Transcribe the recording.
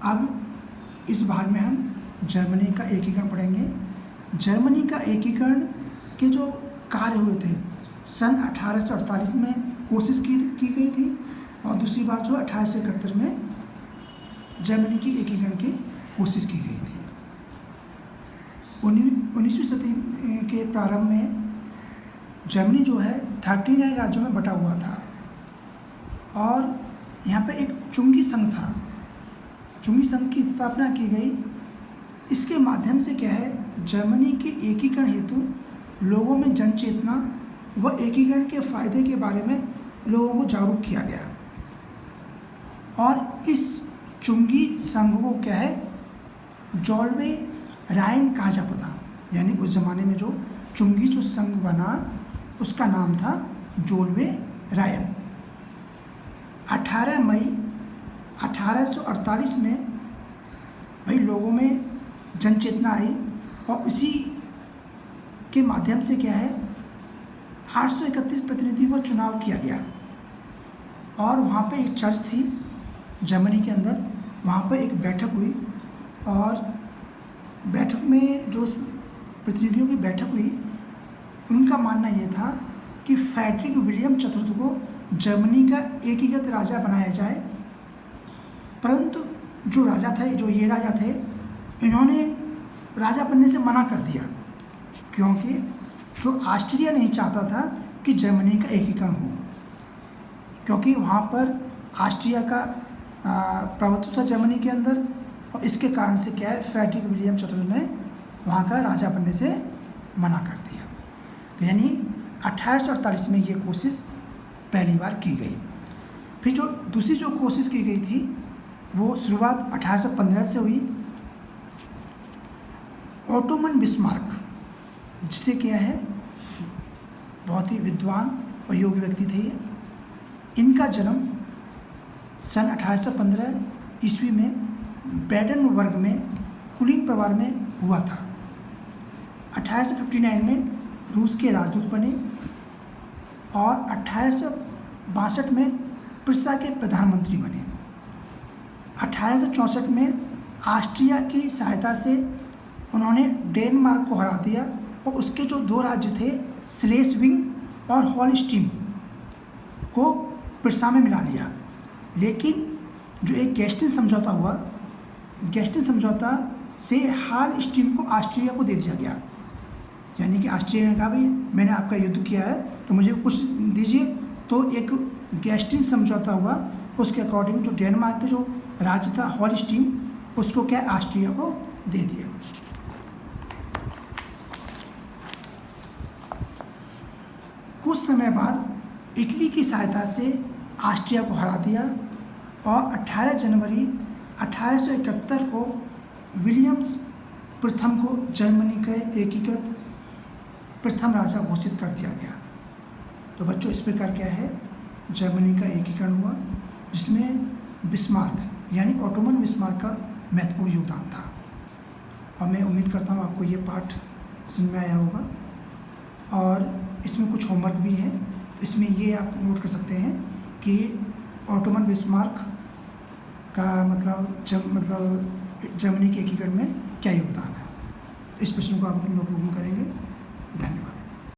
अब इस भाग में हम जर्मनी का एकीकरण पढ़ेंगे। जर्मनी का एकीकरण के जो कार्य हुए थे सन 1848 में कोशिश की गई थी और दूसरी बार जो 1871 में जर्मनी की एकीकरण की कोशिश की गई थी। 19वीं सदी के प्रारंभ में जर्मनी जो है 39 राज्यों में बटा हुआ था और यहाँ पे एक चुंगी संघ था। चुंगी संघ की स्थापना की गई। इसके माध्यम से क्या है, जर्मनी के एकीकरण हेतु लोगों में जन चेतना व एकीकरण के फायदे के बारे में लोगों को जागरूक किया गया और इस चुंगी संघ को क्या है, जोल्वे रायन कहा जाता था। यानी उस ज़माने में जो चुंगी जो संघ बना उसका नाम था जोल्वे रायन। 18 मई 1848 में भाई लोगों में जन चेतना आई और इसी के माध्यम से क्या है 831 प्रतिनिधियों का चुनाव किया गया और वहाँ पे एक चर्च थी जर्मनी के अंदर। वहाँ पे एक बैठक हुई और बैठक में जो प्रतिनिधियों की बैठक हुई उनका मानना ये था कि फ्रेडरिक विलियम चतुर्थ को जर्मनी का एकीकृत राजा बनाया जाए। परंतु जो राजा थे इन्होंने राजा बनने से मना कर दिया क्योंकि जो ऑस्ट्रिया नहीं चाहता था कि जर्मनी का एकीकरण हो, क्योंकि वहाँ पर ऑस्ट्रिया का प्रभुत्व था जर्मनी के अंदर और इसके कारण से क्या है फ्रेडरिक विलियम चतुर्थ ने वहाँ का राजा बनने से मना कर दिया। तो यानी 1848 में ये कोशिश पहली बार की गई। फिर जो दूसरी जो कोशिश की गई थी वो शुरुआत 1815 से हुई। ओटोमन बिस्मार्क, जिसे क्या है बहुत ही विद्वान और योग्य व्यक्ति थे ये, इनका जन्म सन 1815 ईस्वी में बैडन-वर्ग में कुलीन परिवार में हुआ था। 1859 में रूस के राजदूत बने और 1862 में प्रिस्सा के प्रधानमंत्री बने। 1864 में ऑस्ट्रिया की सहायता से उन्होंने डेनमार्क को हरा दिया और उसके जो दो राज्य थे स्लेस्विंग और होल्स्टीन को प्रिस्सा में मिला लिया। लेकिन जो एक गेस्टिन समझौता हुआ, गेस्टिन समझौता से होल्स्टीन को ऑस्ट्रिया को दे दिया गया। यानी कि ऑस्ट्रिया ने कहा भाई मैंने आपका युद्ध किया है तो मुझे कुछ दीजिए। तो एक गेस्टिन समझौता हुआ, उसके अकॉर्डिंग जो डेनमार्क के जो राज्य था होल्स्टीन उसको क्या ऑस्ट्रिया को दे दिया। कुछ समय बाद इटली की सहायता से ऑस्ट्रिया को हरा दिया और 18 जनवरी 1871 को विलियम्स प्रथम को जर्मनी के एकीकृत प्रथम राजा घोषित कर दिया गया। तो बच्चों इस प्रकार क्या है जर्मनी का एकीकरण हुआ, जिसमें बिस्मार्क यानी ओटोमन बिस्मार्क का महत्वपूर्ण योगदान था। और मैं उम्मीद करता हूँ आपको ये पाठ समझ में आया होगा। और इसमें कुछ होमवर्क भी है, इसमें ये आप नोट कर सकते हैं कि ओटोमन बिस्मार्क का मतलब जर्मनी के एकीकरण में क्या योगदान है। इस प्रश्न को आप नोटबुक में करेंगे।